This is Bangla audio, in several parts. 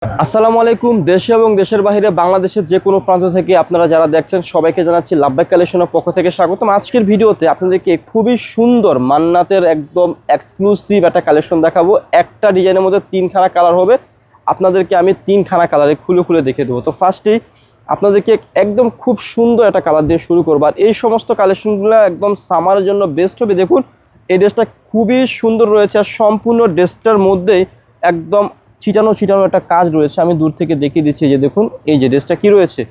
আসসালামু আলাইকুম। দেশে এবং দেশের বাইরে বাংলাদেশের যে কোনো প্রান্ত থেকে আপনারা যারা দেখছেন সবাইকে জানাচ্ছি লাভবাই কালেকশনের পক্ষ থেকে স্বাগতম। আজকের ভিডিওতে আপনাদেরকে খুবই সুন্দর মান্নাতের একদম এক্সক্লুসিভ একটা কালেকশন দেখাবো। একটা ডিজাইনের মধ্যে তিনখানা কালার হবে, আপনাদেরকে আমি তিনখানা কালারে খুলে খুলে দেখে দেবো। তো ফার্স্টেই আপনাদেরকে একদম খুব সুন্দর একটা কালার দিয়ে শুরু করবো। আর এই সমস্ত কালেকশনগুলো একদম সামারের জন্য বেস্ট হবে। দেখুন এই ড্রেসটা খুবই সুন্দর রয়েছে আর সম্পূর্ণ ড্রেসটার মধ্যেই একদম ছিটানো ছিটানো একটা কাজ রয়েছে। আমি দূর থেকে দেখিয়ে দিচ্ছি, যে দেখুন এই যে ড্রেসটা কি রয়েছে,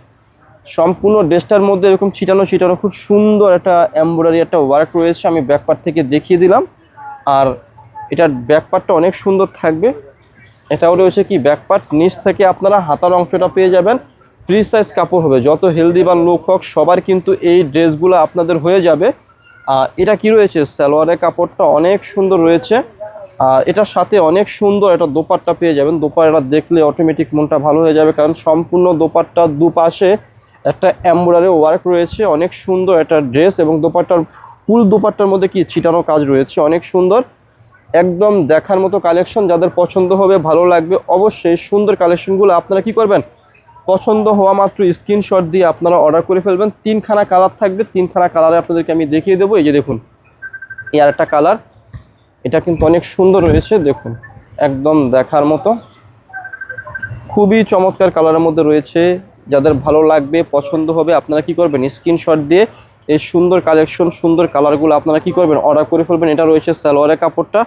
সম্পূর্ণ ড্রেসটার মধ্যে এরকম ছিটানো ছিটানো খুব সুন্দর একটা এমব্রয়ডারি একটা ওয়ার্ক রয়েছে। আমি ব্যাকপার্ট থেকে দেখিয়ে দিলাম। আর এটার ব্যাকপার্টটা অনেক সুন্দর থাকবে। এটাও রয়েছে কি ব্যাকপার্ট, নিচ থেকে আপনারা হাতার অংশটা পেয়ে যাবেন। ফ্রি সাইজ কাপড় হবে, যত হেলদি বা লোক হোক সবার কিন্তু এই ড্রেসগুলো আপনাদের হয়ে যাবে। আর এটা কি রয়েছে, সালোয়ারের কাপড়টা অনেক সুন্দর রয়েছে। আর এটার সাথে অনেক সুন্দর একটা দোপাট্টা পেয়ে যাবেন। দোপাট্টা দেখলে অটোমেটিক মনটা ভালো হয়ে যাবে, কারণ সম্পূর্ণ দোপাট্টার দুপাশে একটা এমব্রয়ডারি ওয়ার্ক রয়েছে। অনেক সুন্দর একটা ড্রেস এবং দোপাট্টার ফুল দোপাট্টার মধ্যে কি ছিটানো কাজ রয়েছে, অনেক সুন্দর। একদম দেখার মতো কালেকশন। যাদের পছন্দ হবে, ভালো লাগবে, অবশ্যই সুন্দর কালেকশনগুলো আপনারা কি করবেন, পছন্দ হওয়া মাত্র স্ক্রিনশট দিয়ে আপনারা অর্ডার করে ফেলবেন। তিনখানা কালার থাকবে, তিনখানা কালারে আপনাদেরকে আমি দেখিয়ে দেবো। এই যে দেখুন এই আর একটা কালার, এটা কিন্তু অনেক সুন্দর রয়েছে। দেখুন একদম দেখার মতো, খুবই চমৎকার কালারের মধ্যে রয়েছে। যাদের ভালো লাগবে, পছন্দ হবে, আপনারা কি করবেন, স্ক্রিনশট দিয়ে এই সুন্দর কালেকশন সুন্দর কালারগুলো আপনারা কি করবেন, অর্ডার করে ফেলবেন। এটা রয়েছে সালোয়ারের কাপড়টা,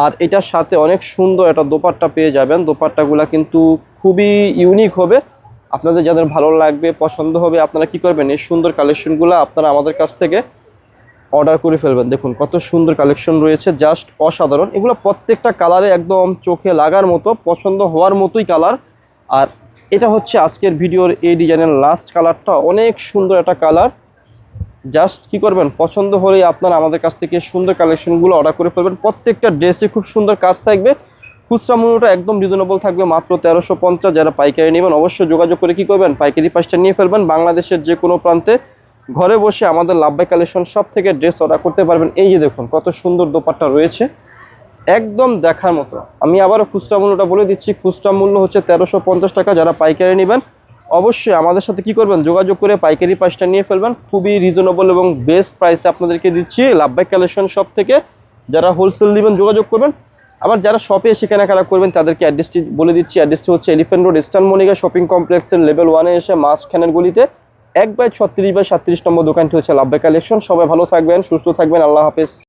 আর এটার সাথে অনেক সুন্দর একটা দোপাট্টা পেয়ে যাবেন। দোপাট্টাগুলো কিন্তু খুবই ইউনিক হবে। আপনাদের যাদের ভালো লাগবে, পছন্দ হবে, আপনারা কি করবেন, এই সুন্দর কালেকশনগুলো আপনারা আমাদের কাছ থেকে অর্ডার করে ফেলবেন। দেখুন কত সুন্দর কালেকশন রয়েছে, জাস্ট অসাধারণ। এগুলো প্রত্যেকটা কালারে একদম চোখে লাগার মতো, পছন্দ হওয়ার মতোই কালার। আর এটা হচ্ছে আজকের ভিডিওর এই ডিজাইনের লাস্ট কালারটা, অনেক সুন্দর একটা কালার। জাস্ট কি করবেন, পছন্দ হলেই আপনারা আমাদের কাছ থেকে সুন্দর কালেকশনগুলো অর্ডার করে ফেলবেন। প্রত্যেকটা ড্রেসে খুব সুন্দর কাজ থাকবে। খুচরা মূল্যটা একদম রিজনেবল থাকবে, মাত্র 1350। যারা পাইকারি নেবেন অবশ্যই যোগাযোগ করে কি করবেন, পাইকারি প্রাইসটা নিয়ে ফেলবেন। বাংলাদেশের যে কোনো প্রান্তে ঘরে বসে আমাদের লাভবাই কালেকশন সব থেকে ড্রেস অর্ডার করতে পারবেন। এই যে দেখুন কত সুন্দর দোপাট্টা রয়েছে, একদম দেখার মতো। আমি আবারও খুচরা মূল্যটা বলে দিচ্ছি, খুচরা মূল্য হচ্ছে 1350 টাকা। যারা পাইকারি নেবেন অবশ্যই আমাদের সাথে কি করবেন, যোগাযোগ করে পাইকারি প্রাইসটা নিয়ে ফেলবেন। খুবই রিজনেবল এবং বেস্ট প্রাইসে আপনাদেরকে দিচ্ছি লাভবাই কালেকশন সব থেকে। যারা হোলসেল নেবেন যোগাযোগ করবেন। আবার যারা শপে এসে কেনাকাটা করবেন তাদেরকে অ্যাড্রেসটি বলে দিচ্ছি। অ্যাড্রেসটি হচ্ছে এলিফ্যান্ট রোড, ইস্টার্ন মনিকা শপিং কমপ্লেক্সের লেভেল 1-এ এসে মাঝখানের গলিতে 1/36/37 নম্বর দোকানটি হচ্ছে লাভবাই কালেকশন। সবাই ভালো থাকবেন, সুস্থ থাকবেন, আল্লাহ হাফেজ।